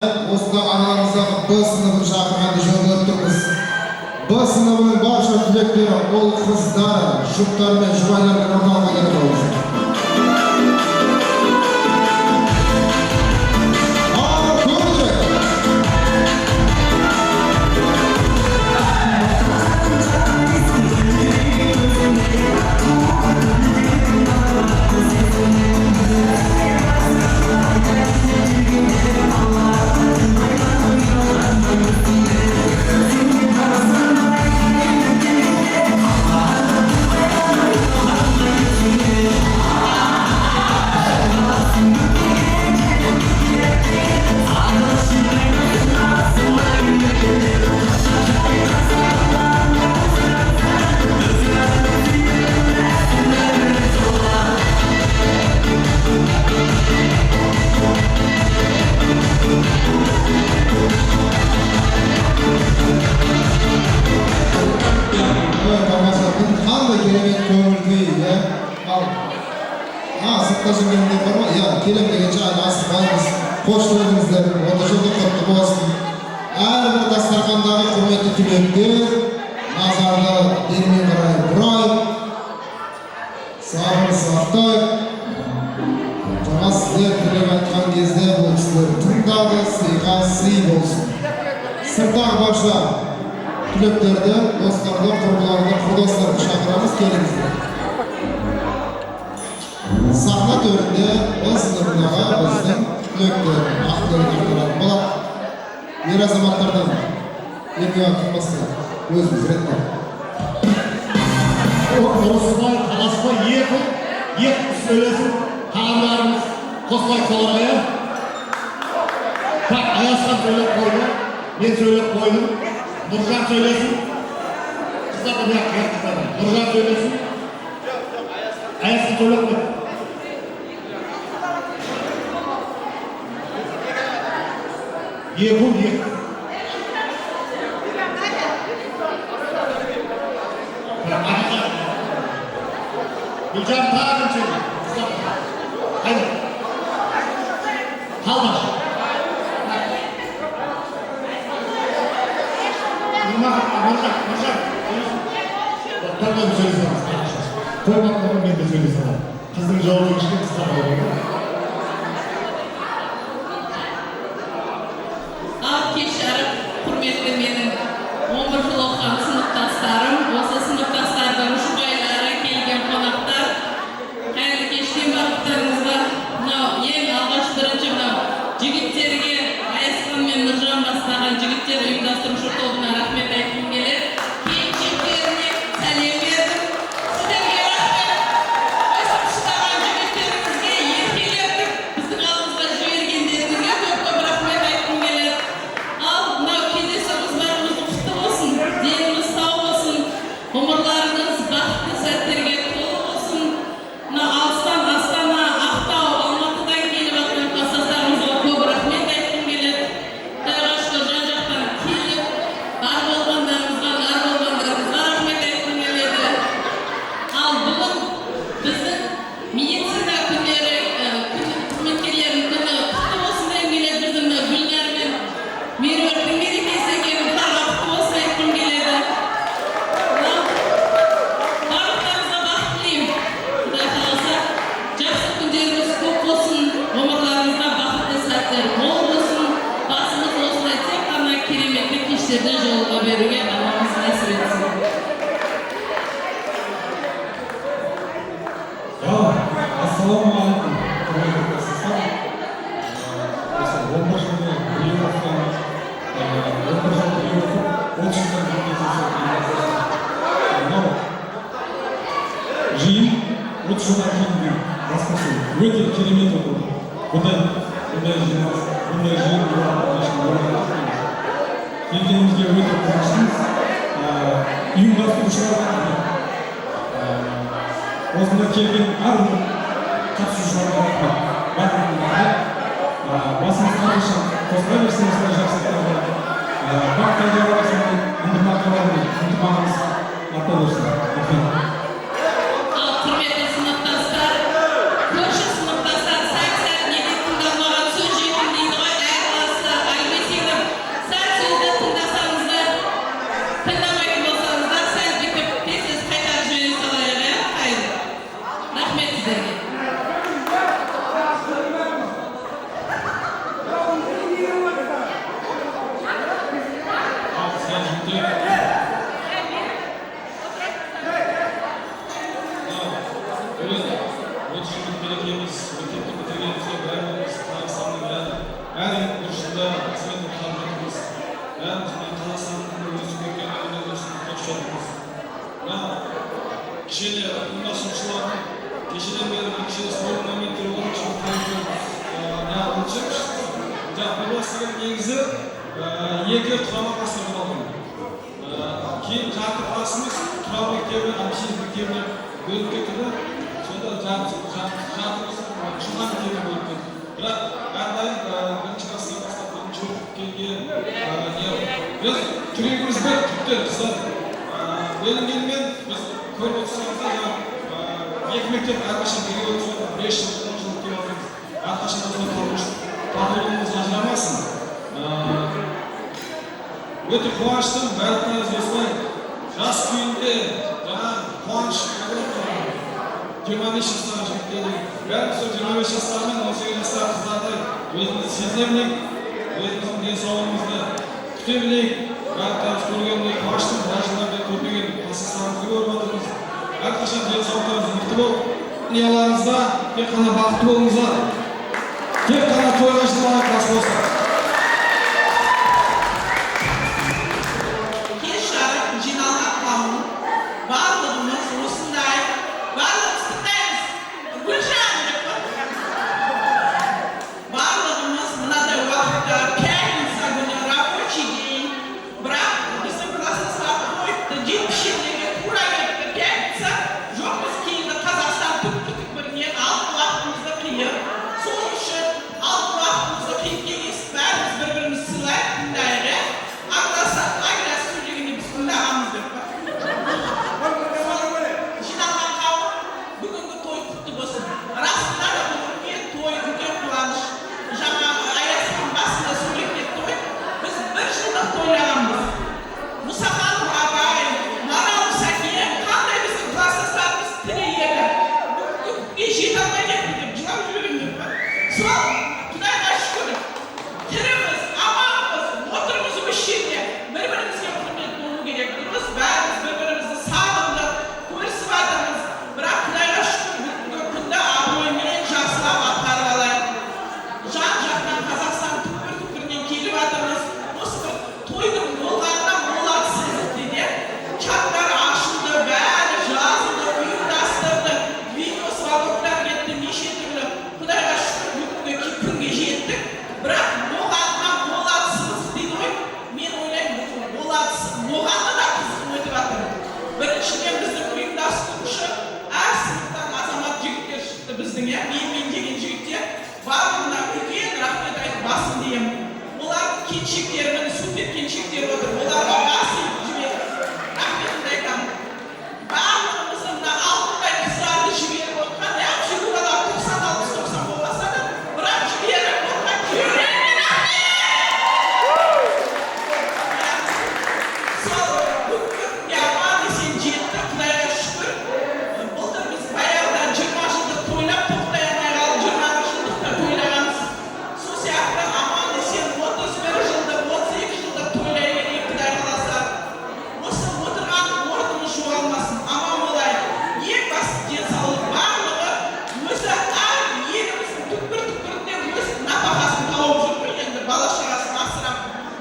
Osda analarımızdağı B sınıfını çağırmaya düşen öttürmüş. B sınıfının barça tülekleri ol kızlar, şutlar ve juvaylardan ortalığa gelip olmuş. Hoş geldinizler, oturuşuluk kutlu olsun. Her bir dastarkandağı kuvvetli tülektir, nazarda dilini burayı, sabır sağıhtay. Cana sizler tülek atkan gezde bu kişiler tümdağı sıygan sıyı olsun. Sırtaq başla tüleklerde, dostlarda, kurgularda, kurdoslarda şakıramız gelimizdir. Sahna töründe o sınırlığa bizden tülekler, akların aktarlar bolar. Yer azamatlardan emiyor atılmasına özümüz retler. Orasılar, kalasılar yek söylesin, kalanlarımız Kosmay Kolora'ya. Bak, Ayaslan söyleyip koydu, ben söyleyip koydum. Nurcan söylesin. Kızlar da yak kızlar. Nurcan söylesin. Ayaslan söyleyip koydu. Yekun. Gülcan Tağ'ın için. Haydi. Kalma. Nurcan. Ben de bir söylesem. Koymaklarım ben de söylesem. Kızın yolu işte kısa oluyor. Hürmetli menin 11 yıl okuyan sınıftaşlarım, осы sınıftaşlardan şu baylara kelgen konaklar, hayırlı geçtiğim vakitlerimizde en alğaç birinci jigitlerge Ayaslan men Nurjan бастаған jigitler uyumdastırışı тобына rahmet aytqым келет. Keyinçiliklerine сәлем бердім. Sizlerге рахмет. Өстіп шыдаған jigitlerimizге еркелетіп, біздің алдымызға жібергендеріңізге көп рахмет aytqым келет. Денimiz sağ olsun, umurlarınız bahtlı sәттерге толы olsun. Алыстан Астана, Ақтау, Алматыдан келіп жатқан кластастарымызға көп рахмет айтқым келеді. Тайғашқа жан-жақтан келіп, бар болғандарыңызға рахмет айтқым келеді. Ал бүгін біздің медицина күндері, қызметкерлерінің күні құтты болсын деп келеді. Біздің Гүлнар мен Меруерттің мерекесі екенін тағы құтты болсын айтқым келеді. Барлықтарыңызға бақыт тілеймін. Құдай қаласа, жақсы күндеріңіз көп болсын, ғұмырларыңызда бақытты сәттер мол болсын. Басымыз осылай тек қана кереметті кештерді жолға беруге Аллахымыз нәсіп етсін. Ассалаумағалейкум. Құрметті кластастар. Осы 11 жылда бірге оқыған, 11 жыл бірге оқып, 30 жылдан кездесіп мынау жиын 30 жылдан кейін басқасы өте керемет болды. Бұндай жиналыс, бұндай жиын келгенімізге өте қуаныштымыз. Ұйымдастырушыларға осында келген әрбір қатысушыларға рахмет. Басымызға қашан қозғай берсеңіздер жақсылықтарды бақ қайдар арасында ынтымағымыз арта берсін. Рахмет. Құрметті сыныптастар, көрші сыныптастар сәт-сәт не деп тыңдамаған сөз жетім дейді ғой. осында қызмет атқарып жатырмыз. Бәріміз Қазақстанның өсіп кеткеніне қосып жатырмыз. Кішкене ұйымдастырушылардың кешеден бері кішкене спорт моменттер болып Пивовскийдің негізі екі құрама кластар болған. Кейін жарты классымыз құрама мектебі, әмшілік мектебіне бөліп кетті. Сонда жартымыз шұға мектебіне бөліп кетті. Бірақ әрдайым бірінші класстан бастап бірінші оқып келген біз жүрегіміз бір түптер қыздар. Бөлінгенмен біз көріп отырсаңыздар екі мектеп әрқашан бірге өтіп 5 жыл, 10 жыл келіп отырмыз. Әрқашан осылай татулығымыз ажырамасын. Өте қуаныштым, бәріміз осылай жас күйінде қуаныш 25 жастағы жігіттерді бәріміз 25 жастағы мен 18 жастағы қыздардай өзімізді сезіне білейік, өзіміздің денсаулығымызды күте білейік. Бәріміз көргенде қуаныштым, бір жылдарда көптеген кластастарымызды көріп отырмыз. Әрқашан денсаулықтарыңыз мықты болып, дүниеларыңызда тек қана бақытты болыңыздар. Тек қана тойға жиналған класс болсын. Кеш жарық жиналған қауым барлығымыз осындай, барлығымыз тыңдаймыз. Гүлжан деп қой. Барлығымыз мынадай уақытта пятница күні рабочий день, бірақ біздің класстастар қойыпты 77-ге тура кетті пятница. Жоқ, біз кейінгі Қазақстан түкпір-түкпірінен алып уақытымызды қиып, сол үшін алып уақытымызды қиып келесіз, бәріміз бір-біріміз сыйлайық, тыңдайық. Аграс сөйлегенде біз тыңдағанбыз деп па. Жиналған қауым бүгінгі той құтты болсын. Расында да бұл үлкен той, үлкен қуаныш. Жаңағы Аязхан басында сөйлеген той, біз бір жылдық тойлағанбыз. Мұсақанов Абай, Марал Сәкен, қандай біздің класстастарымыз тірі еді. Бүгінге жете алмай кеттік деп жылап жүрген деп па. Сол Құдайға шүкір. Тіріміз, аманбыз, отырмыз осы жерде. Бір-бірімізге құрмет болу керек. Біз бәріміз бір-бірімізді сағындық, көрісіп жатырмыз. Бірақ Құдайға шүкір бүгінгі күнді абыроймен жақсылап атқарып алайық. Жан-жақтан Қазақстан түкпір-түкпірінен келіп жатырмыз. Осы бір тойдың болғанына болатсыз деді. Чаттар ашылды, бәрі жазылды, ұйымдастырды. Видеосводоктар кетті, неше түрлі. Құдайға шүкір бүгінгі күнге жеттік. Бірақ болғанына болатсыз дейді ғой. Мен ойлаймын, болғанына да қызық өтіп жатыр. Біріншіден біздің ұйымдастырушы әр сыныптан азамат жігіттер шықты біздің, менімен деген жігіттер. Барлығына үлкен рахмет айтып басын деймін. Олардың келіншектері, міне супер келіншектер отыр. Оларға бас иіп жіберіп рахметімді айтамын. Барлығымыздың мына алтындай қыздарды жіберіп отқан, фигуралар 90-60-90 болмаса да, бірақ жіберіп отқан жүрегіне рахмет! Сол бүгінгі күнге аман-есен жетті, Құдайға шүкір. Былтыр біз баяғыда 20 жылдық тойлап тоқтай алмай қалып 20 жылдықта тойлағанбыз. Сол сияқты аман-есен 31 жылдық, 32 жылдық тойлай берейік, Құдай қаласа. Осы отырған орнымыз жоғалмасын, аман болайық. Ең басты денсаулық барлығы өзі әр еліміздің түкпір-түкпірінде өз нәпақасын тауып жүр ғой, енді бала-шағасын асырап.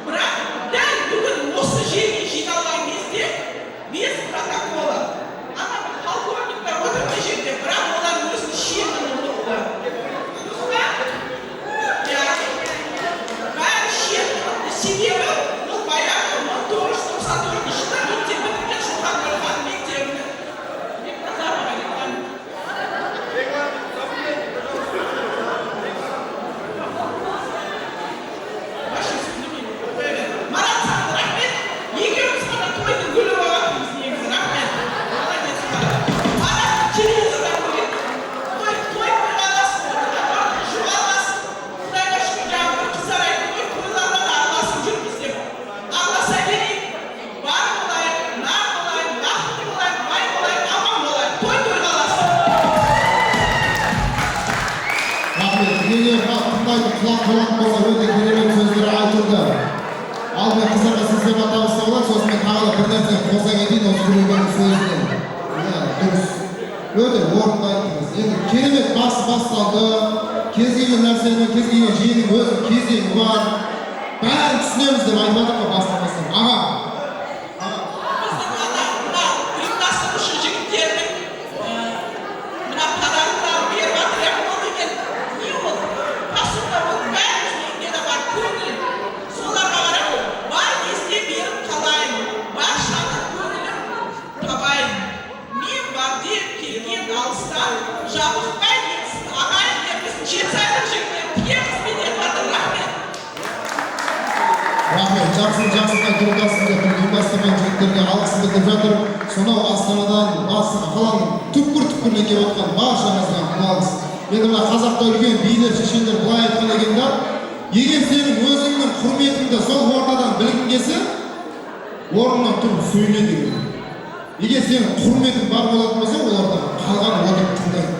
Бірақ дәл бүгін осы жерге жиналған кезде без протокола. Ана бір полковниктер отыр мына жерде, бірақ олар өзінің шенін ұмытты. Дұрыс па? Бәрі шенін ұмытты. Себебі ол баяғы 1994 жылы мектеп бітірген Шоқан Нұрхан мектебінің. Марат саған рахмет. Екеуміз ғана тойдың гүлі болғанбыз негізі. Рахмет. Молодец. Марат телевизордан көреді. Той қойғаласын, жоғаласын. Құдайға шүкір, жаңағы бір қыздар айтты ғой, тойлардан араласып жүрміз деп. Араласа берейік. Бар болайық, нар болайық, бақытты болайық, бай болайық, аман болайық. Той-тойғаласын. Рахмет. Егер тыңдайтын құлақ болатын болса, өте керемет сөздер айтылды. Ал мен қыздарға сіздерге табыстау болады, сосын мен тағы да бір нәрсе қоса кетейін осы біреудің сөзіне. Дұрыс. Өте орынды айттыңыз. Енді керемет басталды. Кез келген нәрсенің, кез келген жүйенің өз кезеңі бар. түсінеміз деп айтып жатыр ғой бастамастан. Аға. Біздің мына ұйымдастырушы жігіттердің мына подаркалар беріп жатыр ya, ол деген не ол? Қасымда ол бәріміздің үйінде де бар көңіл. Соларға қарап бар кезде беріп қалайын, баршаның көңілін табайын. Мен бар деп келген алыстан жабықпай кетсін ағайын деп біздің жетісайлық жігіттер тіемізбен етіп жатыр. Рахмет. Рахмет, жақсы құрылтасында ұйымдастырған жігіттерге алғысын білдіріп жатыр. Сонау Астанадан, қаланың түкпір-түкпірінен келіп отқан баршаңызға мың алғыс. Енді мына қазақта үлкен билер, шешендер былай айтқан екен да, егер сенің өзіңнің құрметіңді сол ортадан білгің келсе, орнынан тұрып сөйле деген. Егер сенің құрметің бар болатын болса, оларда қалған отырып тыңдайды.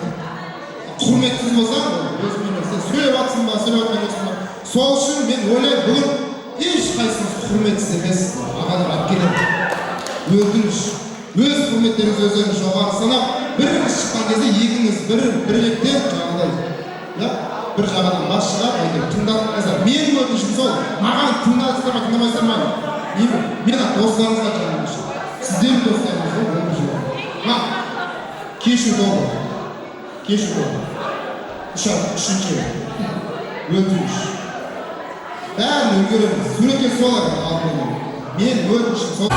Құрметсіз болсаң, өзіңмен сен сөйлеп жатсың ба, сөйлеп жатқан жоқсың ба? Сол үшін мен ойлаймын, бүгін ешқайсымыз құрметсіз емес, ағалар алып келеді. Өтініш, өз құрметтеріңіз өздеріңіз жоғары санап, біріңіз шыққан кезде екіңіз бірліктен жаңағыдай, бір жағадан бас шығап, тыңдатыңыздар. Менің өтінішім сол, маған тыңдайсыздар ма, тыңдамайсыздар ма? Мен достарыңызға жаңағыдай. Сіздердің достарыңыз ғой, өмір жолы. Кешу тобы. Үшінші өтініш. Бәрін үлгереміз. Суретке солар алдымен. Мен өтінішім сол.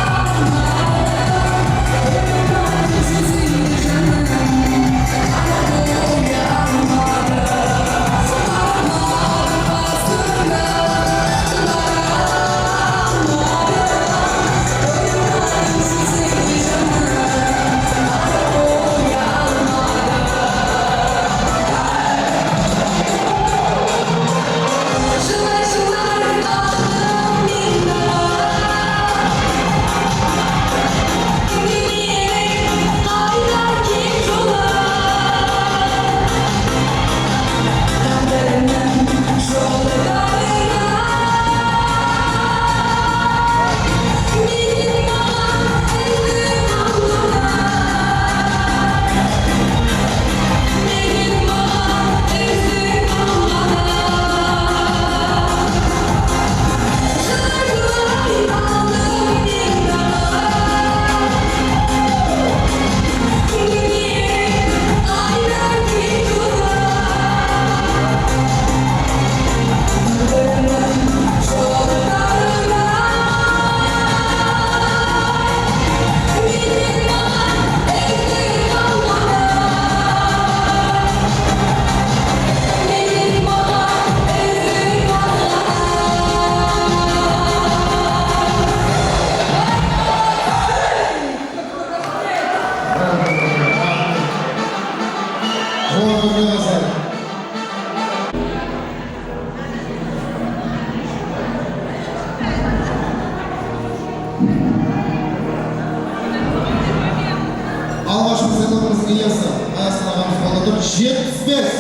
Алғашқы сыйлығымыздың иесі Аясын ағамыз болды тұр. 75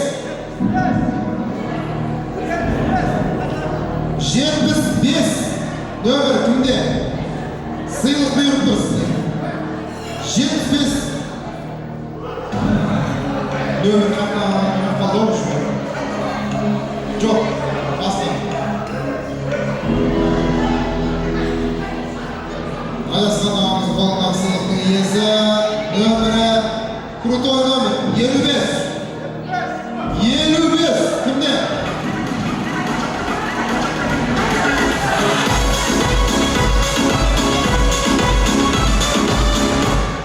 нөмір кімде? Сыйлық бұйырып тұр сізге. 75 нөмір қақпалдау үшін. Жоқ, басқа. Аясын ағамыз болған сыйлықтың иесі нөмірі, крутой номер, 55. Кімде?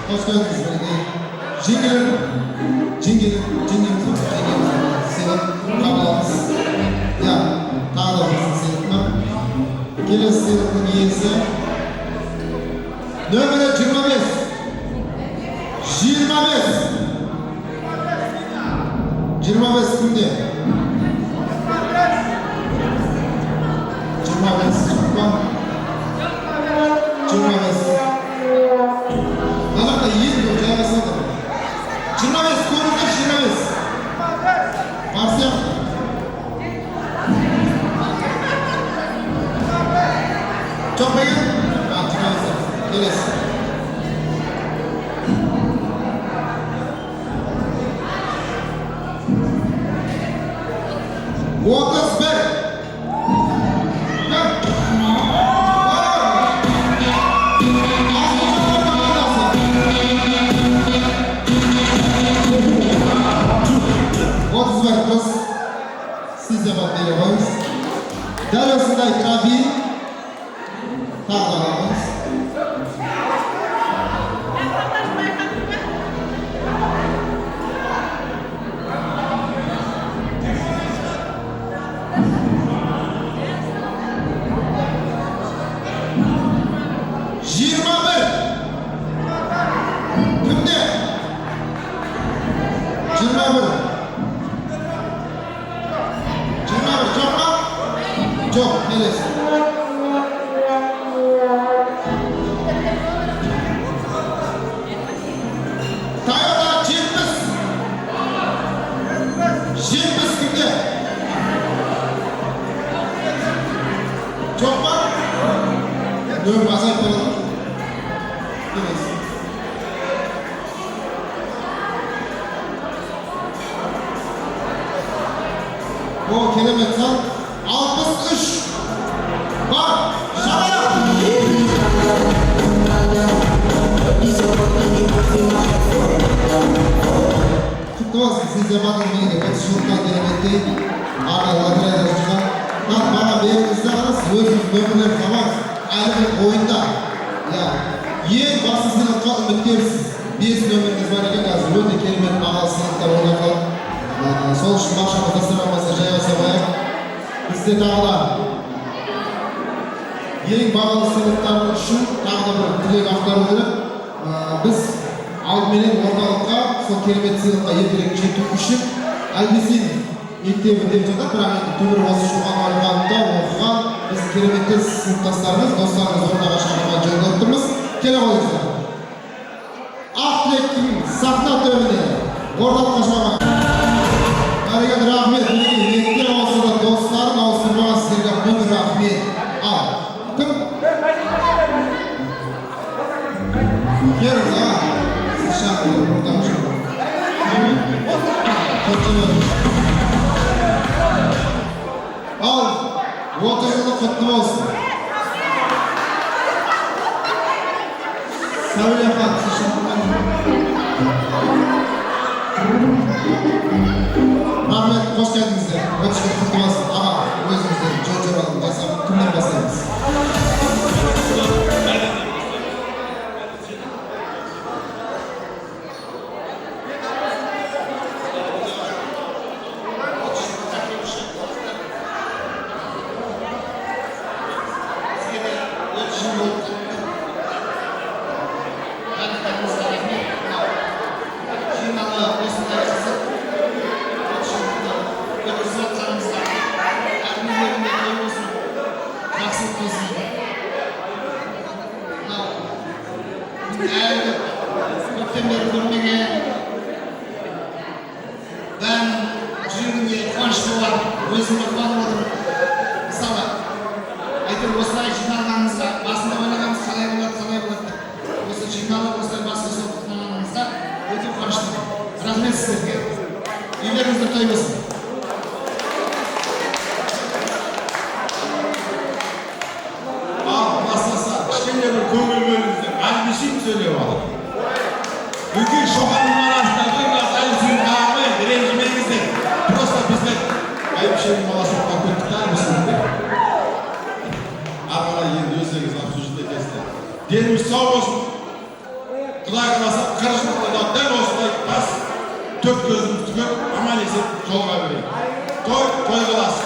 Қош келдіңіз, бірге. Жеңгелер, сыйлық қабыл алыңыз. Тағы да біздің сыйлық бар. Келесі сыйлықтың иесі нөмірі 25 кімде? 25 жоқ па? 25 Қазақта енді жайғасады. 25 көріңіздер, 25 бар сияқты. Жоқ па екен? 25 келесі. What is Dal osындай кабин тағылағымыз. Жоқ, келесі. Таяуда 70 кімде? Жоқ па? Нөмір азайып барады. Келесі. О, керемет сан. 63 бар, шабайық! Құтты болсын, сізде батыр менеге 30 жылдан кереметтей арна лотереяда жүрген. Маған беріңізді қарас, өзіңіз нөмірлер қамаңыз, әлі ойында. Ең басты сыйлыққа үміткерсіз. 5 нөміріңіз бар екен, қазір өте керемет бағалы сыйлықтар ойнақылып. Сол үшін бақшамыз дастарханымызды жайға салайық. Бізде тағы да ең бағалы сыйлықтар үшін тағы да бір тілек ақтару керек. Біз алдыменен орталыққа сол керемет сыйлыққа ертерек жету үшін Әлбесин мектебі деп жатыр, бірақ енді төбір осы Шоқан Алимановта оқыған біздің кереметтес сыныптастарымыз, достарымыз ортаға шақырған жолдап тұрмыз. Келе қойыңыздар. Ақ тілектің сахна төріне орталыққа шақырған. Бәрекелді, рахмет. Мектеп ауысында достарын ауыстырмаған сіздерге бұл рахмет. Ал, кім? Керіңіз, сіз шақырды, ортаға шақырды. Ал, 30 жылы құтты болсын. Сәуле ханым, сіз шақырған. Рахмет, қош келдіңіздер. 30 жыл құтты болсын. Аға, өзіңіздер жол-жоралын жасап, кімнен бастаймыз? Денimiz sağ olsun. Құдай қаласа, қырғызстанда дәл осындай тас төрт көзіміз түгел аман есен жолға берейік. Той қаласын.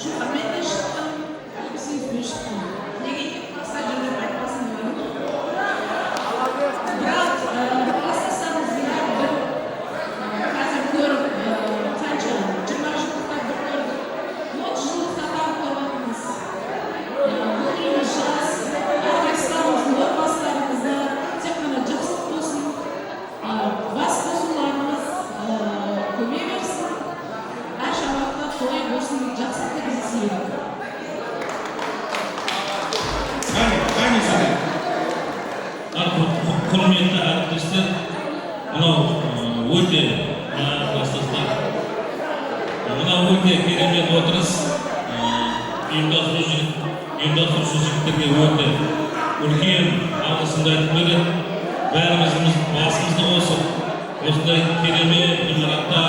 Шуға мен де шықтым, сүйіспен шықтым. Неге класста жүріп айтпасын деп бірақ класстастарымызға бір қазір көріп қанша 20 жылдықта бір көрдік, 30 жылдықта тағы көріватырмыз. Бұл үйіміз жас, әрқайсыларымыздың отбасыларымызда тек қана жақсылық болсын, бас қосуларымыз көбейе берсін, әр шабақта той болсын, жақсылықты кездесейік. Құрметті әріптестер, мынау өте кластастар. Мынау өте керемет отырыс. Ұйымдастырушы жігіттерге өте үлкен алғысымды айтып береді. Бәріміздің басымызды қосып, осындай керемет ғимаратта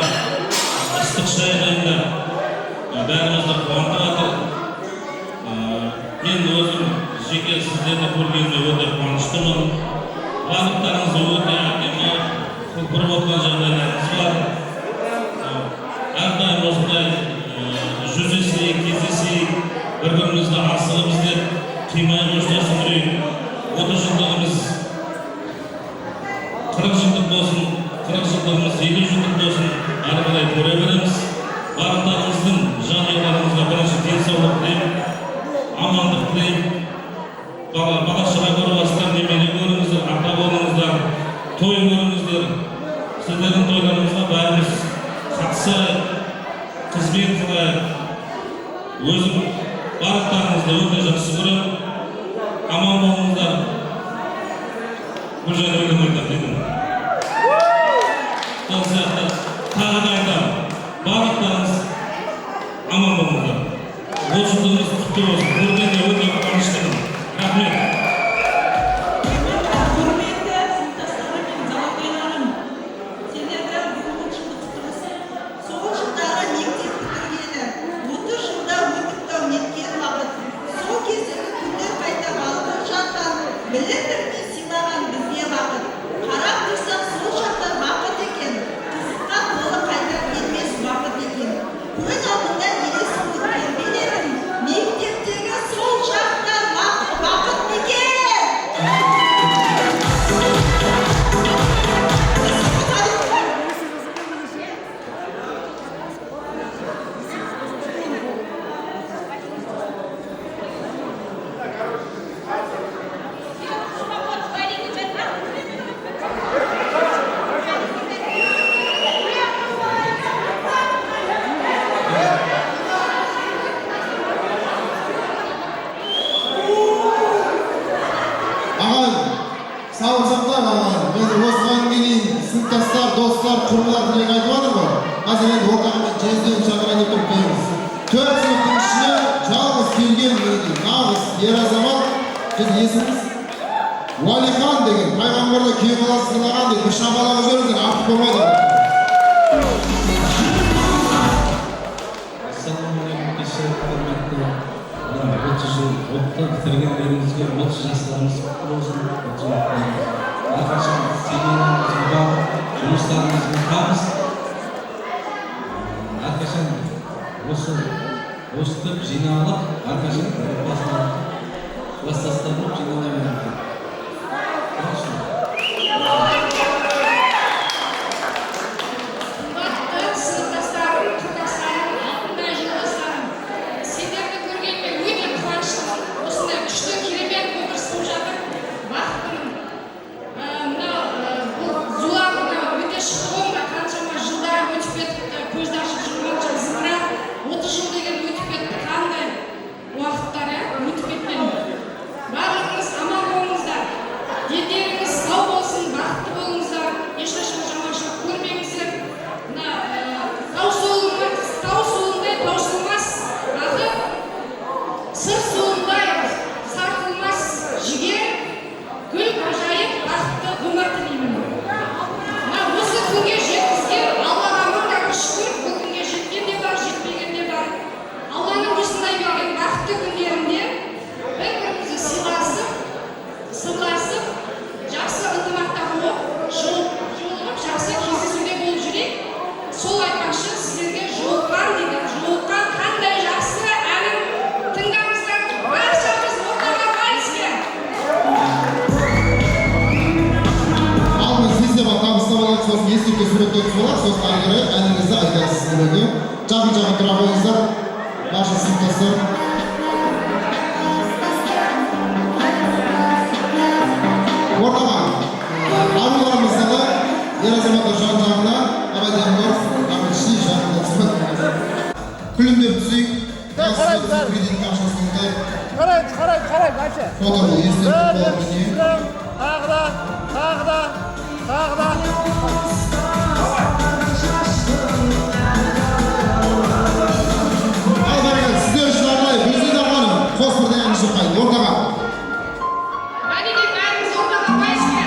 ыстық шай дайындап, бәрімізді қуантып жатыр. Мен өзім жеке сіздерді көргеніме өте қуаныштымын. Барлықтарыңыз өте әдемі, көріп отырған жағдайларыңыз бар. Әрдайым осындай жүздесейік, кездесейік, бір-бірімізді асығып іздеп, қимай қоштасып жүрейік. 30 жылдығымыз 40 жылдық болсын, 40 жылдығымыз 50 жылдық болсын, әрі қарай көре береміз. Барлықтарыңыздың жанұяларыңызға бірінші денсаулық тілеймін, амандық тілеймін. Бала-шаға көріп немере көріңіздер, ата болыңыздар, той көріңіздер. Сіздердің тойларыңызға бәріміз қатысайық, қызмет қылайық. Өзім барлықтарыңызды өте жақсы көремін. Аман болыңыздар. Бұл жайлы ойламайдан дедім. Сол сияқты тағы да айтамын. Барлықтарыңыз аман болыңыздар. Ол жылдығымыз құтты болсын. Көргенде өте қуаныштымын. Рахмет. Құрметті сыныптастарым мен зауыттастарым, сендерді бүгінгі жылды құттықтаймын. Сол жылдары мектеп бітіргені, 30 жылда өтіп неткен уақыт. Сол кездегі күндер қайта балқып жатқан, білім бірдей сыйлаған бізге бақыт. Қарап тұрсақ сол шақтар бақыт екен, қызыққа толы қайта келмес уақыт екен. Көз алдында елес өткен бейнем, мектептегі сол шақтар бақыт екен. Ағайын, сауырсақтар ағайын, біз осыған дейін сыныптастар, достар, құрбылар тілек айтып жатыр ғой. Қазір енді ортағымен жезден шақырайын деп тұрмыз. 4 сыныптың ішіне жалғыз келген нағыз ер азамат, біз есіміз Уәлихан деген, пайғамбарда күйе баласы сыйлаған деп бір шабалағы жүріңіздер, артық болмайды. Ассалаумағалейкум, кеше құрметті 30 жыл отты бітіргендерімізге 30 жастарымыз құтты болсын. Әрқашан семьяларымыз бар, жұмыстарымыз табыс. Әрқашан өстіп жиналып, әрқашан кластастарып жинала береді. Қымбатты сыныптастарым, құрдастарым, алтындай жолдастарым, сендерді көргеніме өте қуаныштымын. Осындай күшті керемет отырыс болып жатыр. Бақыттымын. Бұл зуланы өте шықты ғой, қаншама жылдар өтіп кетіпті, көзді ашып жұмғанша зымырап, 30 жыл деген өтіп кетті. Қандай уақыттар өтіп кеткен. Барлығыңыз аман болыңыздар. Дендеріңіз Ortaga arzularımızda da yer azamata janjağına abadiyamlar amirşi janjağına hizmet ediniz. Külümde tüzük, yansıda kredit karşısında fotoğrafı izleyip olabilir. Al sizler işlerine gözü de hanım. Kosmurda yanlışı kaydı. Ortaga. Hadi git, ben zorla kalmayız ki.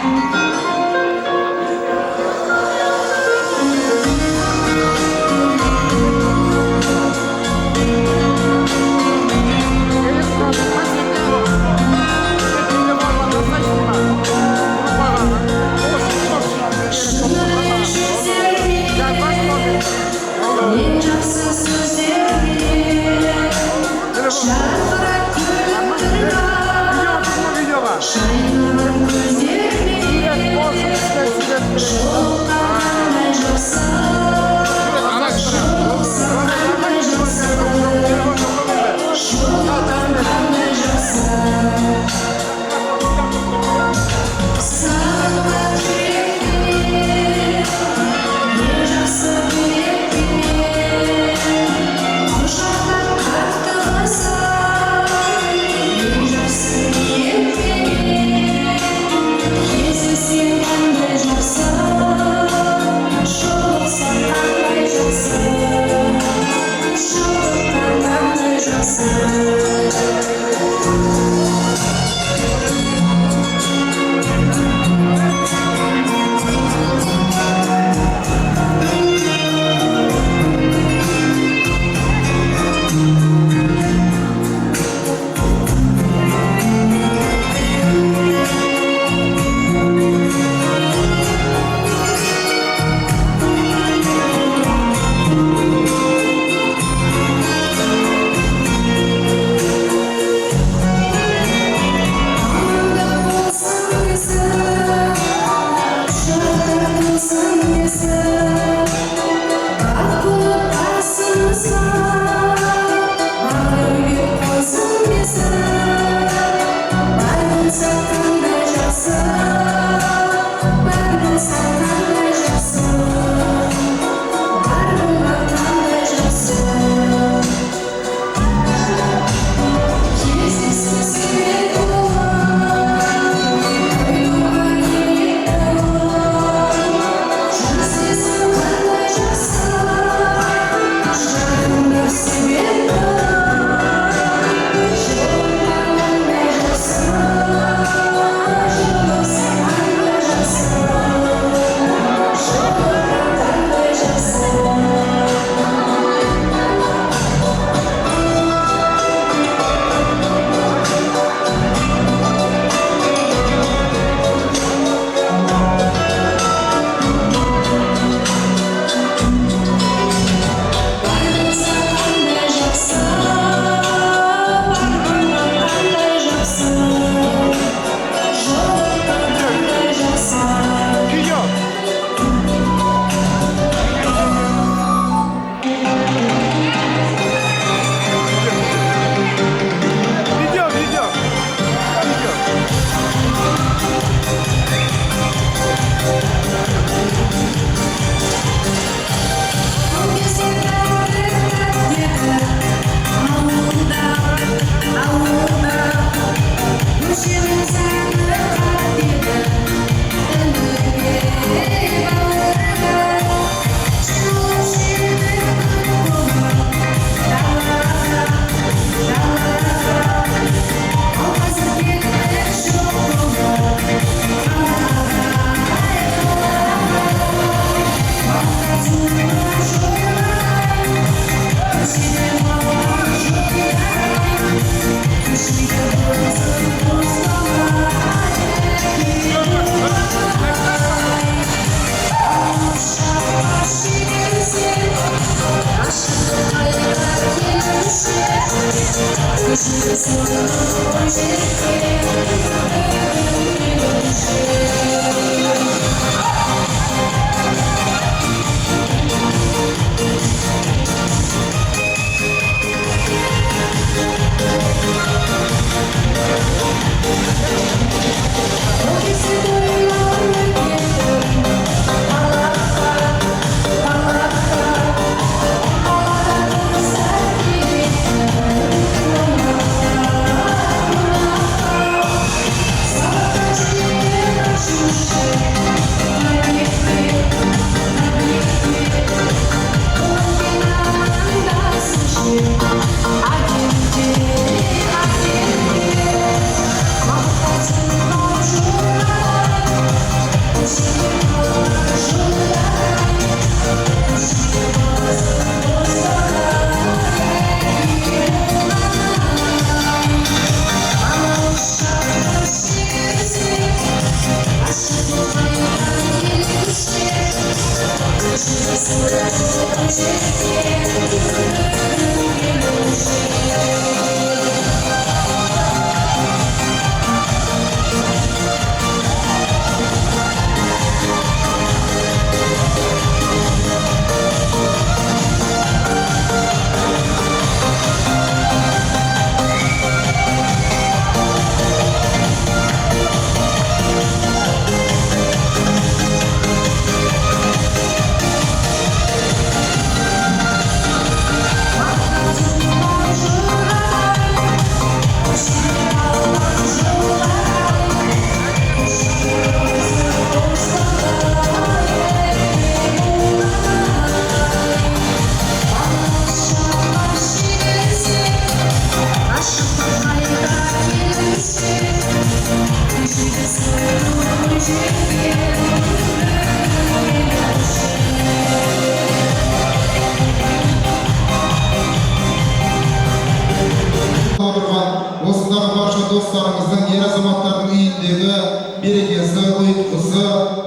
dostlarımızın, yer azamattардың үйіндегі берекесі, ұйытқысы,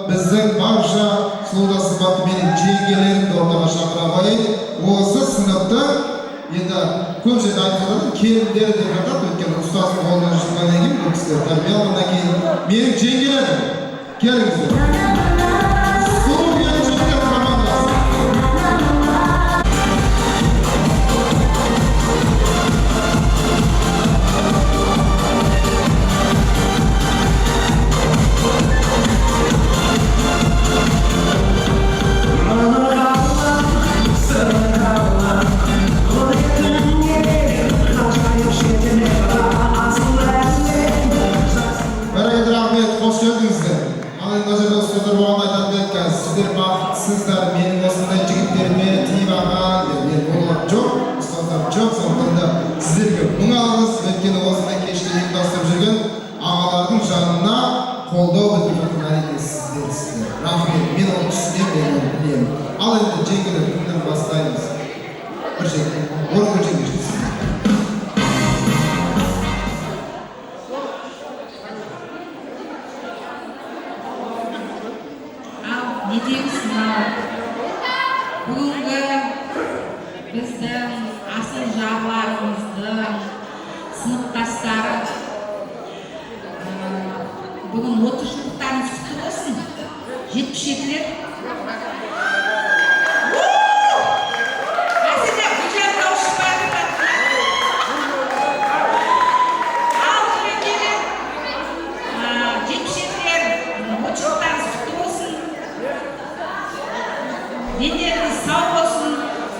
біздің барша сұлуда сымбатты менің жеңгелерімді ортаға шақырабай, осы сыныптың енді көп жерде айтылады, келіндері деп жатады, өйткені ұстаздың қолынан шыққаннан кейін бұл кісілер тәрбие алғаннан кейін менің жеңгелерім, келіңіздер. Сұлу келіншектер командасы. Бәрекелді рахмет, қош келдіңіздер. Ал енді мына жерде ұстаздар болғанда айтатын екен, сіздер бақыттысыздар, менің осындай жігіттеріме тиіп алған деп. Мен болған жоқ, ұстаздар жоқ, сондықтан да сіздерге мың алғыс, өйткені осындай кешті ұйымдастырып жүрген ағалардың жанына қолдау білдіріп жатқан әрине сіздер. Рахмет, мен оны түсінемін, мен оны білемін. Ал енді жеңгелер кімнен бастаймыз? Бір жеңге, орынғы жеңге жетсін. Не дейміз мынау? Бүгінгі біздің асыл жарларымыздың сыныптастары бүгін 30 жылдықтарыңыз құтты болсын. 77-лер. Әсілде бұжар дауыс шықпайды ма? Ал жүрекелер 77-лер 30 жылдықтарыңыз құтты болсын. Дендеріңіз сау болсын.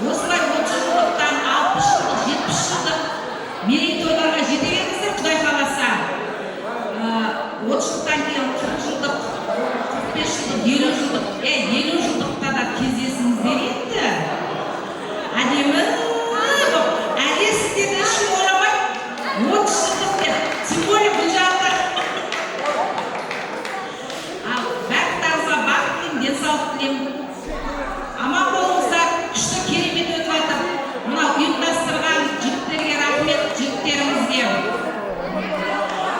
Осылай 30 жылдықтан 60 жылдық, 70 жылдық мерейтойларға жете беріңіздер, Құдай қаласа. 30 жылдан кейін 40 жылдық, 45 жылдық, 50 жылдық, 50 жылдықта да кездесіңіздер енді. Әдемі әлде сіздерді үшін ойламай 30 жылдық деп, тем более бұл жақта. Ал бәріңізге бақыт тілеймін, денсаулық тілеймін. Аман болыңыздар, күшті керемет өтіп жатыр. Мынау ұйымдастырған жігіттерге рахмет, жігіттерімізге.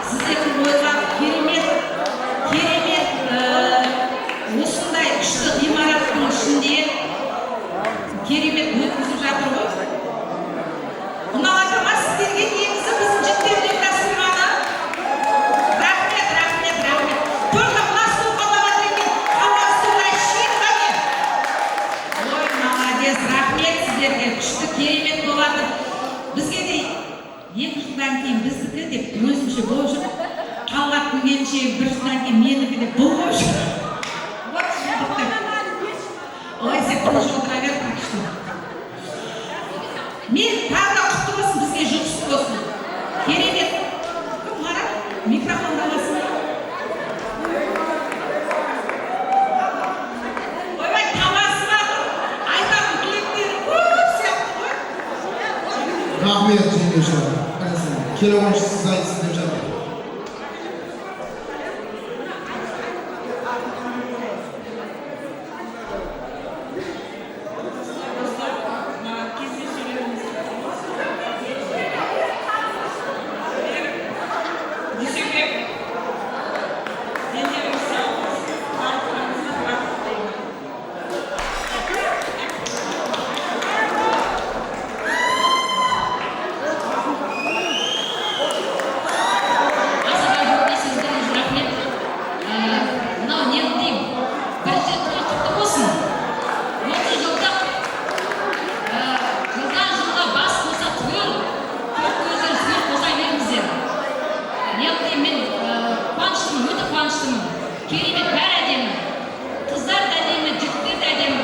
Сіздердің ойға керемет осындай күшті ғимараттың ішінде керемет өткізіп жатыр ғой. Ұнап ма сіздерге негізі біздің жігіттерді ұйымдастырғаны? Рахмет. Только мына стол қалап жатыр екен, қалған стол әшейін қане. Ой, молодец, рахмет сіздерге, күшті керемет болады. Бізге де 2 жылдан кейін біздікі деп өзімше болып жүр. Қалғат күнгенше 1 жылдан кейін менікі деп бұл болып жүр. Вот жылдықты. Ой, сен бұл жылдыра бер, так что. Мен тағы да құтты болсын, бізге жұмыс болсын. Керемет. Кім Марат? Микрофонды аласың. Ойбай, табасыма айтатын тілектері көп сияқты ғой. Рахмет жеңгеші. Келі ойыншы сіз айтсын деп жатыр. Керемет, бәрі әдемі. Қыздар да әдемі, жігіттер де әдемі.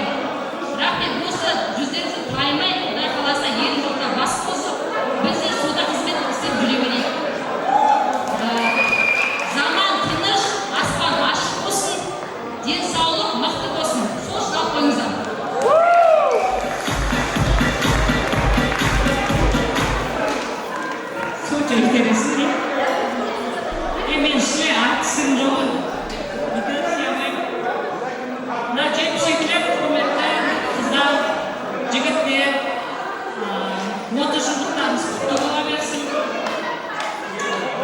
Рахмет, осы жүздеріңізді таймай, Құдай қаласа 50 жылда бас қосып, біз де суда қызмет істеп жүре берейік. Заман тыныш, аспан ашық болсын, денсаулық мықты болсын. Сол жинап қойыңыздар. Өте интересный. Мен сізге артысым жоқ. Мына 77-лер құрметті қыздар, жігіттер, 30 жылдықтарыңыз құтты бола берсін.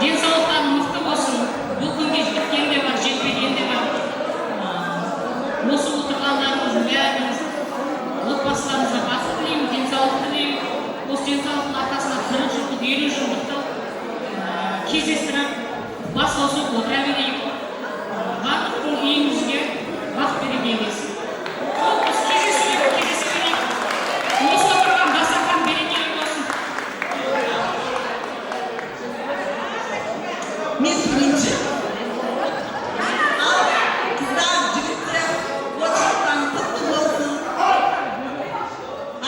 Денсаулық кездестіріп, бас қосып отыра берейік. Барлықтың үйімізге бақ береке келсін. Біз кездесе берейік. Осы отырған дастархан берекелі болсын. Мен сөйлейінші. Ал қыздар, жігіттер, отшықтан құтты болсын.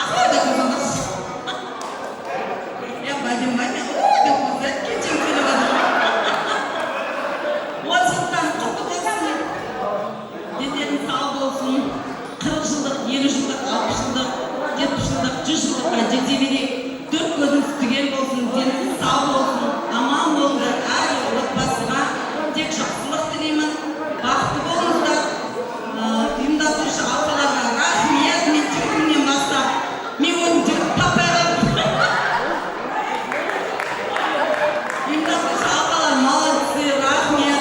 Ақылы да қызымыз. Бәдем, деп қозы, кетен сөйлеп адыр. Отшықтан құтты болсын. Дендерің сау болсын. 40 жылдық, 50 жылдық, 60 жылдық, 70 жылдық, 100 жылдыққа жете берейік. Төрт көзін түген болсын, денің сау болсын, аман болыңдар, әр отбасыға тек жақсылық тілеймін. Бақытты болыңыздар. Ұйымдастырушы апаларға рахмет. Мен жігітімнен бастап, мен оның жігіт таппайған. Ұйымдастырушы апалар молодцы, рахмет.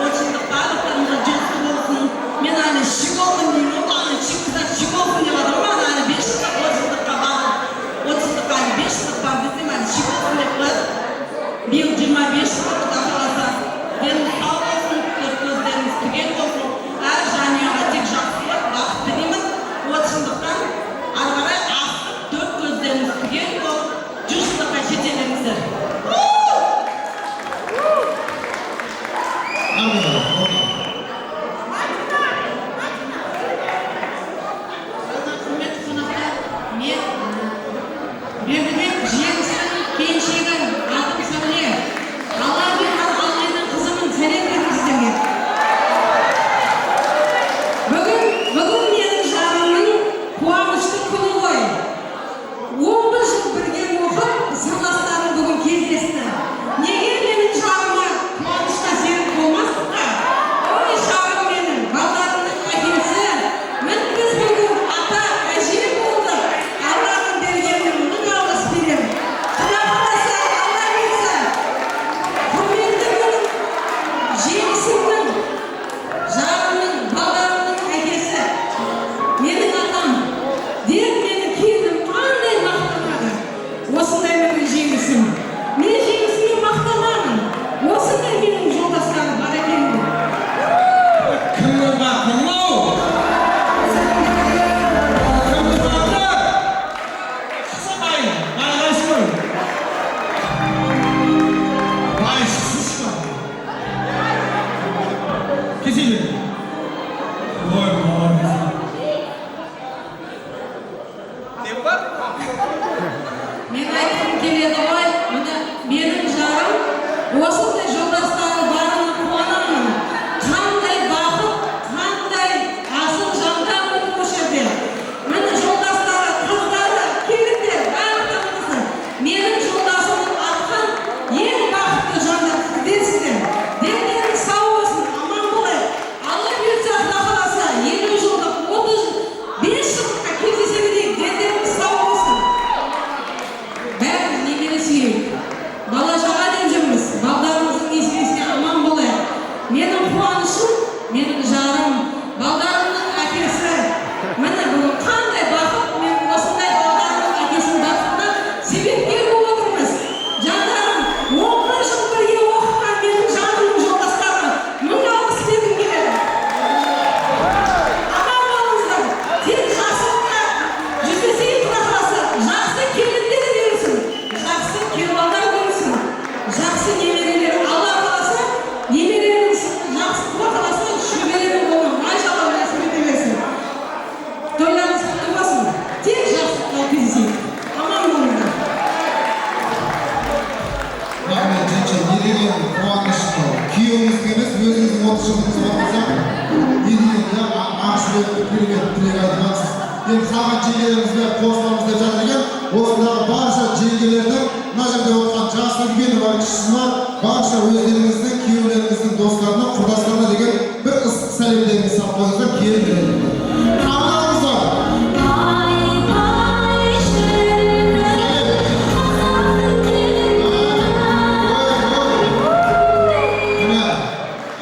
Отшылдық барлықтарыңызға жақсы болсын. Мен әлі щеголмын деймін, аны қыздар щеголмын деп адырмын, әлі 5 жылдық отшылдыққа бағып. 30 жылдыққа әлі 5 жылдық бар десем, әлі щеголмын деп қояды. Биыл 25 жылдық құда қаласа. Деніңіз сау болсын, төрт көздеріңіз түгел болсын. Әр жанұяға тек жақсылық, бақыт тілеймін. 30 жылдықтан ары қарай асып, төрт көздеріңіз түгел болып, 100 жылдыққа жетелеріңіздер. Құрметті қонақтар, мен Бердібек Жеңістің келіншегі атым Сәуле. Алла берген Алмайдың қызымын, сәлем бердім сіздерге. Бүгін менің жарымның қуанышты күні ғой. 11 жыл бірге оқып, сырластарым бүгін кездесті. Неге менің жарыма қуанышқа серік болмасқа? Ой, жарым менің, балдарымның әкесі. Біз бүгін ата, әже болды. Алланың бергенін мың алғыс берем. Құда қаласа, Алла берсе. Құрметті менің жеңісімнің, жарымның, балдарымның әкесі. Менің атам, деп менің келінім қандай мақтанады. Осындай менің жеңісім. Мен жеңісіме мақтанамын. Осындай менің жолдастарым бар екен. Кімнің бақын ау? Кімнің бақы? Қызымайын, байғайсың. Байсыз ба? Кесейлі. Ой, молодец. Мен айтқым келеді ғой, мына менің жарым осындай жолдастары барына қуанамын. Қандай бақыт, қандай асыл жандар бұл көшеде. Міне жолдастары, қыздары, келіндер, барлықтарыңызды менің жолдасымның атқан ең бақытты жандар сіздерсіздер. Дендеріңіз сау болсын, аман болайық. Алла берсе, Құда қаласа, 50 жылдық, 35 жылдыққа кездесе берейік. Дендеріңіз сау болсын. Бәріміз немере сүйейік. Бала шаға деп жүрміз. Балдарымыздың есесіне аман болайық. Менің қуанышым, менің жарым, балдарымның әкесі. Міне бүгін қандай бақыт, мен осындай балдарымның әкесінің бақытына себепкер болып отырмыз. Жандарым, 11 жыл бірге оқыған менің жанымның жолдастары мың алғыс бергім келеді. Аман болыңыздар. Тек жақсылыққа жүздесейік, Құда қаласа. Жақсы келіндер берсін, жақсы келбалдар берсін, жақсы немерелер. Алла қаласа, немерелеріңіз жақсы, Құда қаласа, шөберелер болған, майшалла рәсім ете берсін. Тойларыңыз құтты болсын. Тек жақсылыққа кездесейік. Аман болыңыздар. Рахмет, жеңше, не деген қуанышты. Күйеуіңізге емес, өзіңіздің 30 жылдығыңызға болса, не деген ақшылықты керемет тілек айтқансыз. Енді қалған жеңгелерімізге қосыламыз деп жатыр екен. Осындағы барша жеңгелердің, мына жерде отырған жасы үлкені бар, кішісі бар, барша өздеріңіздің, күйеулеріңіздің достарына, құрдастарына деген бір ыстық сәлемдеріңізді салып қойыңыздар, келіңдер. Қабылдаңыздар.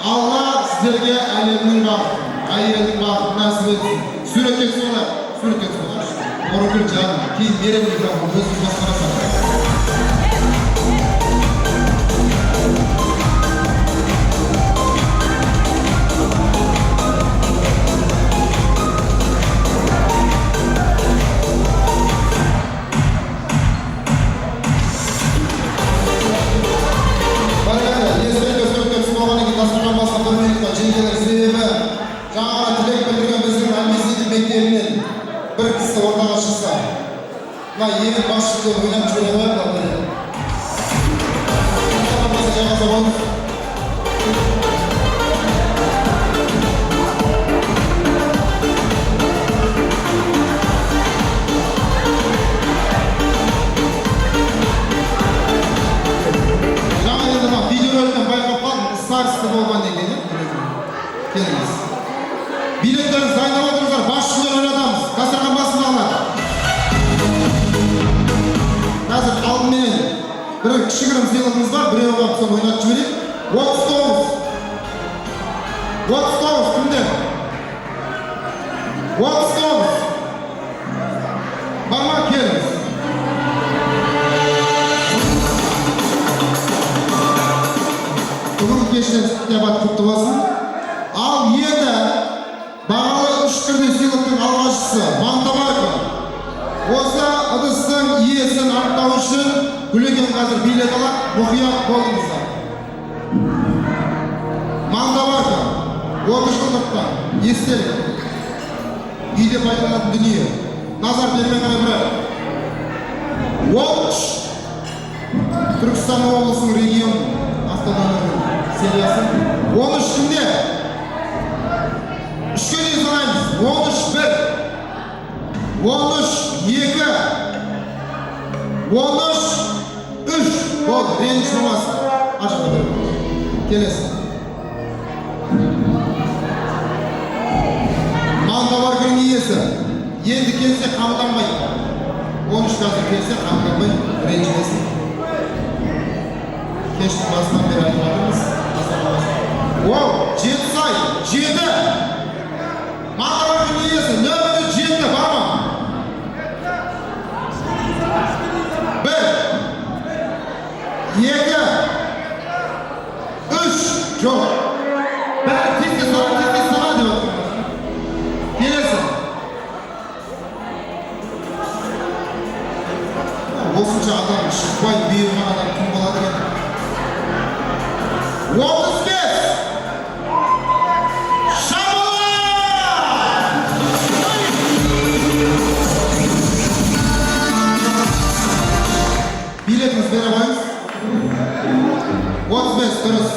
Алла сіздерге әлемнің бақытын, әйелдің бақытын нәсіп етсін. Суретке түсіңіздер. Суретке түсіңіздер. Орынкүл жаным, кейін беремін микрофон, өзіңіз басқарасыздар. жайғаса болыңыз. Жаңа енді мына видеороликтен байқап қалдым, старосты болған деген, келіңіз. Билеттеріңізді дайындап отырыңыздар, басшылар ойнатамыз. Дастархан басында алады. Қазір алдымен бір кішігірім сыйлығымыз бар, біреуі қалып соны ойнатып жіберейік. 39 кімде? 39 бар ма? Келіңіз. Бүгінгі кештен дебат құтты болсын. Ал енді бағалы 3 түрде сыйлықтың алғашқысы Маңдабарова. Осы ыдыстың иесін анықтау үшін Гүлекең қазір билет алады, мұқият болыңыздар. Маңдабарова 30 жылдықтан естелік. Үйде пайдаланатын дүние. Назар бермен қарай бірі. Уотч Түркістан облысының регион автономиясының сериясы. 13 кімде? 3-ке дейін санаймыз. 13-1, 13-2, 13-3. Болды, реніш болмасын. Ашқа бір. Келесі. Маңдабарының иесі. Енді келсе қабылданбайды. 13 қазір келсе қабылданбайды, ренжімесін. Кештің басынан бері айтып жатырмыз. Оу, 7 сай, 7. Маңдабарының иесі, нөмірі 7, бар ма? 1, 2, 3, жоқ. Бәрі тез-тез сара деп отыр. Келесі. Осынша адам шықпай бұйырған адам кім болады екен? 35! Билетіңіз бере қойыңыз. 35 дұрыс.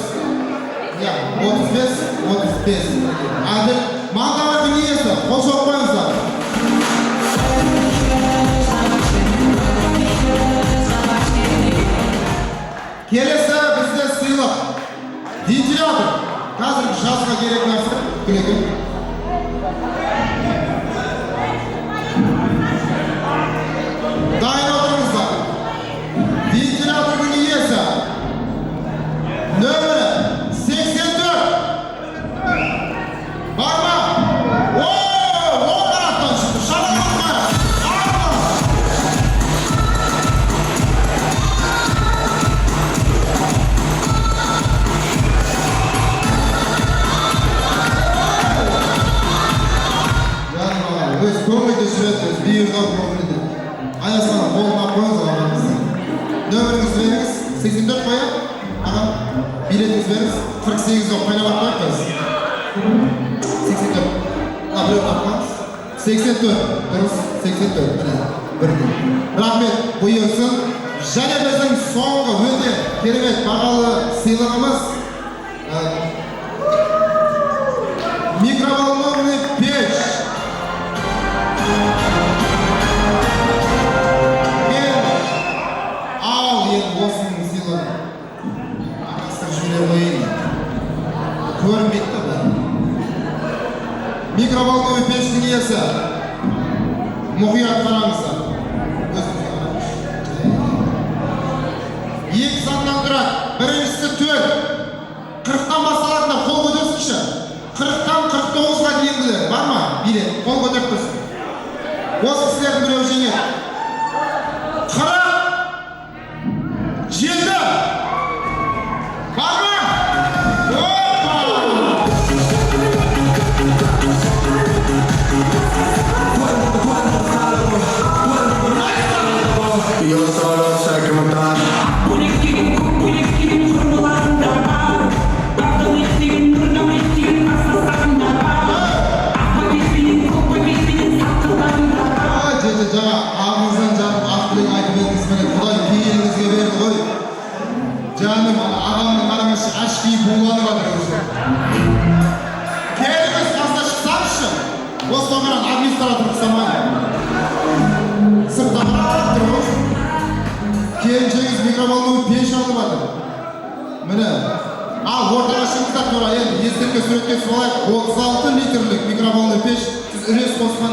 Я, 35. Әділ. Маңдабардың иесі, қол соғып қойыңыздар. Келесі бізде сыйлық. Вентилятор. Қазіргі жазға керек нәрсе. Күлекен. Дайын отырыңыздар. Вентиляторның иесі. Нөмірі 84. Бар ма? Ооо, ол қарақтан шықты. Шабаланға. Өз көңілді жүретіңіз, бейірдау көңілді. Аясына қолына қойыңыз ағамызды. Нөміріңіз беріңіз, 84 қоя. Ағам, билетіңіз беріңіз, 48-ді қайнабат қойып қойыз. 84. Біреу қапқаңыз. 84, дұрыс, 84. Бірден. Рахмет, бұйырсын. Және біздің соңғы өте керемет бағалы сыйлығымыз микроволновый пеш. Осының сыйлығы. Ағастық жүре қойын. Көрінбейді бұл. Микроволновый пештің иесі. Мұқият қараңыздар. Өзіңізге қараңыз. 2 саннан тұрады. Біріншісі 4. 40-тан басталатындар қол көтерсінші. 40-тан 49-ға дейінгілер. Бар ма? Билет. Қол көтеріп тұрсын. Осы кісілердің біреу жеңеді. 40. 7! Бар ма? Опа! Yo solo sé que matar. Жаңа ағыңыздан жаным ақ тілек айтып едіңіз міне Құдай пейіліңізге берді ғой. Жаным ағамның іштей буланып жатыр өзі. Келіңіз қасына шықсаңызшы. Осы бағаран администратор қысамай. Сыртта қарап тұрыңыз. Келіншегіз микроволновый пеш алып жатыр. Міне. Ал ортаға шығыңыздар тура енді естелікке суретке түсіп алайық. 36 литрлік микроволновый пеш. Сіз үлес қосқан,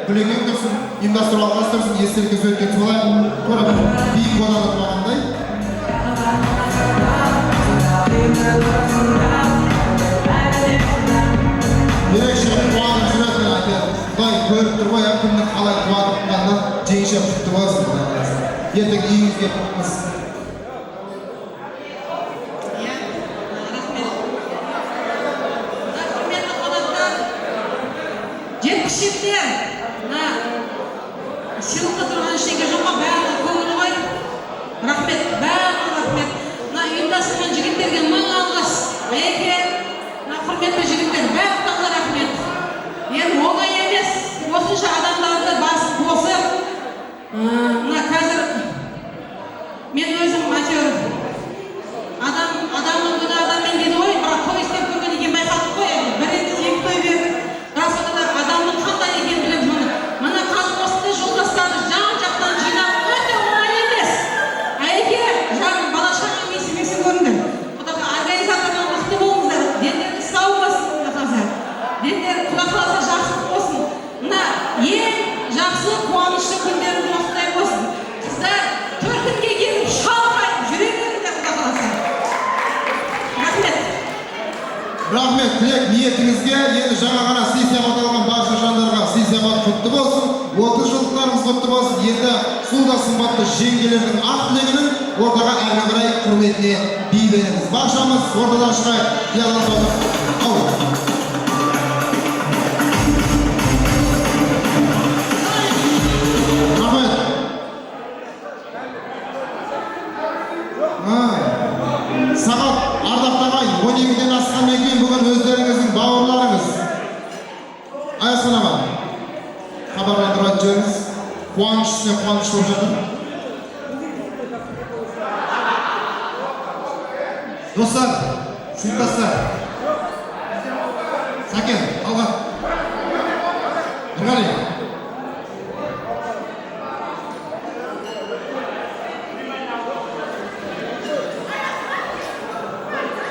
бүлеген тұрсын, ұйымдастыру алғасы тұрсын, естелікке суретке түсіп алайық. Тура биік боданы тұрғандай. Ерекше қуанып жүретін айтады. Құдай көріп тұрмай, кімнің қалай қуанып жеңше құтты болсын. Ертең үйіңізге құтмыз. Құрметті қонақтар, жеткіншектер, сыйлыққа тұрған ештеңе жоққа бәріне көңіл қой. Рахмет, бәріне рахмет. Ұйымдастырған жігіттерге мың алғыс. Әйке, құрметті жігіттер, бәріне рахмет. Енді оңай емес, осынша адамдарды басып қосып, қазір мен өзім матер адамның күні адаммен дейді ғой, бірақ той істеп көрген екен байқадық қой, бір екі той бердік. Рас одан адамның қандай екенін білеміз мұны. Мына қазір осындай жолдастарды жан-жақтан жинап өте оңай емес. Әйке, жаным, бала-шағаң есімесі көріңдер. Құдаға организатордан мықты болыңыздар. Дендеріңіз сау болсын, қазір. Дендер Құда қаласа жақсылық болсын. Мына ең жақсы қуанышты күндеріңіз осындай болсын. Қыздар төркінге келіп шалқайып жүре беріңдер Құда қаласа. Рахмет. Рахмет, тілек ниетіңізге. Енді жаңа ғана сый-сияпат алған барша жандарға сый-сияпат құтты болсын. 30 жылдықтарымыз құтты болсын. Енді суда сымбатты жеңгелердің ақ тілегінің ортаға әрі қарай құрметіне би береміз. Баршамыз ортадан шығайық. Диалог болдық. Рахмет. Сағат ардақтағай 12-ден асқан екен бүгін өздеріңіздің бауырларыңыз. Айасқан аға, хабарландырып айтып жіберіңіз. Қуаныш үстіне қуаныш болып жатыр. Достар, сыныптастар. Сәкен, Талғат. Нұрғали.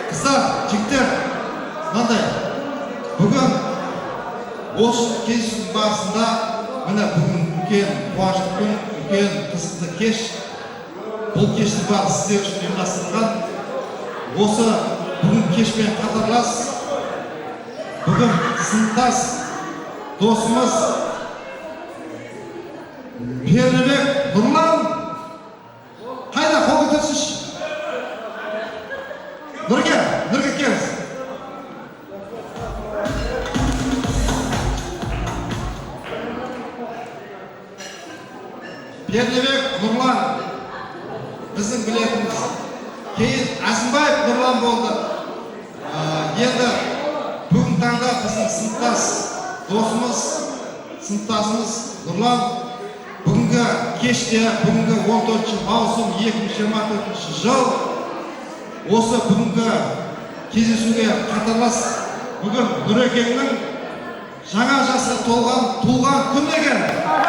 Қыздар, жігіттер, мынандай, бүгін осы кездесудің барысында міне бүгін үлкен қуанышты күн, үлкен қызықты кеш. Бұл кештің бәрі сіздер үшін ұйымдастырылған. Осы бүгін кешпен қатарлас, бүгін сыныптас досымыз Пернебек Нұрлан. Қайда қол көтерсінші? Нұрге келіңіз. Пернебек Нұрлан біздің білетініміз. Кейін Әзімбаев Нұрлан болды. Енді бүгін таңда біздің сыныптас досымыз, сыныптасымыз Нұрлан бүгінгі кеште, бүгінгі 14 маусым 2024 жыл осы бүгінгі кездесуге қатарлас бүгін Нұрекеңнің жаңа жасқа толған туылған күн екен.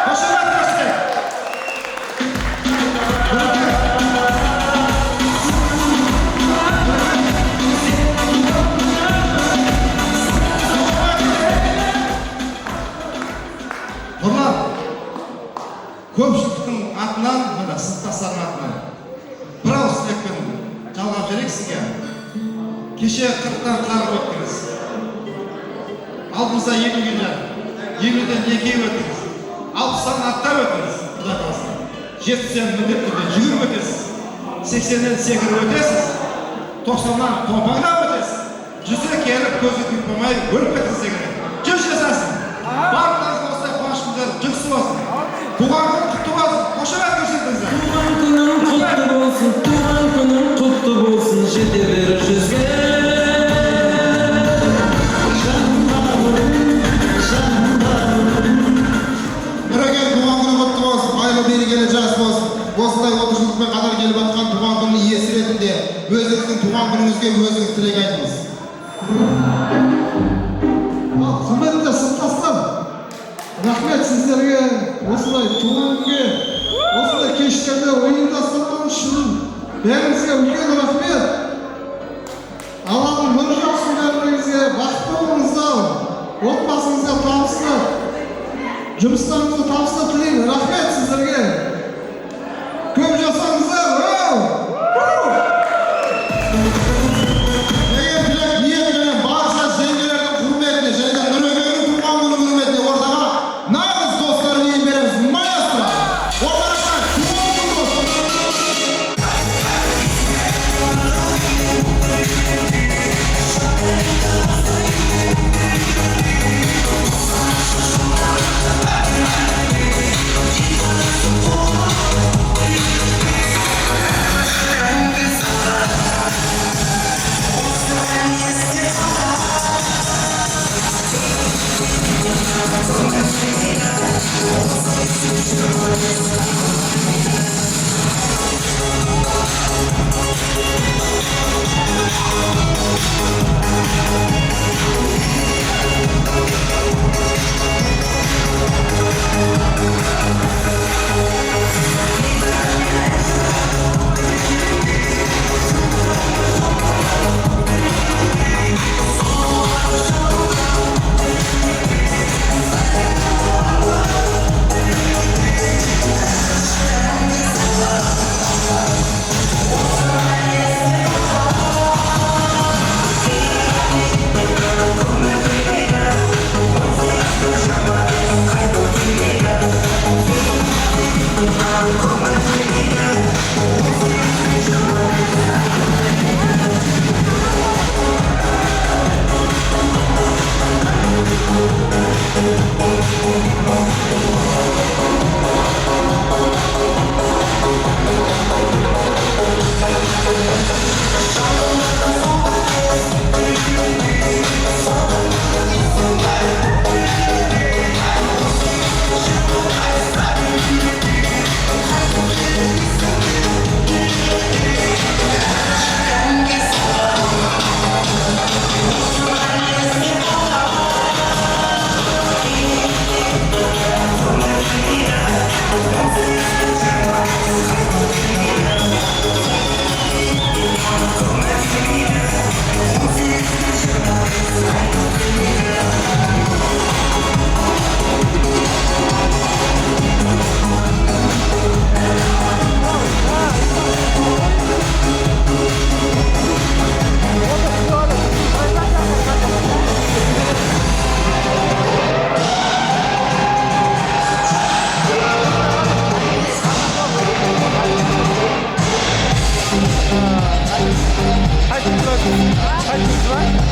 Қошемет көрсетейік. Нұрлан, көпшіліктің атынан, мына сыныптастардың атынан бір ауыз тілекпен жалғап жіберейік сізге. Кеше 40-тан қарып өттіңіз. Алдымызда 50 келді. 50-ден 2 өттіңіз. 60-тан аттап өттіңіз. Құдай қаласа. 70-ден міндетті түрде жүгіріп өтесіз. 80-ден секіріп өтесіз. 90-нан томпаңдап өтесіз. 100-ге келіп көзі күйпімай өліп кетіңіз деген. Жүз жасасын. Барлықтарыңыз осылай қуаныш күндері жүксі болсын. Туған күн құтты болсын. Қошемет көрсетіңіздер. Туған күнің құтты болсын, туған күнің құтты болсын, жете бер жүзге. Нұрекең туған күні құтты болсын, айлы берекелі жас болсын. Осындай 30 жылдықпен қатар келіп жатқан туған күннің иесі ретінде Өзіңіздің туған күніңізге өзіңіз тілек айтыңыз. Құрметті сыныптастар, рахмет сіздерге осылай туған күнге, осылай кештерде ұйымдастырған үшін бәріңізге үлкен рахмет. Алланың нұры жаусын бәріңізге, бақытты болыңыздар, отбасыңызға табысты, жұмыстарыңызға табысты тілеймін. Рахмет сіздерге. Көп жасаңыздар. Деген тілек ниет және барша жеңгелердің құрметіне және де Нұрөкеңнің туған күні құрметіне ортаға нағыз достар дейін береміз. Маэстро, ортаға туған күн болсын. Hadi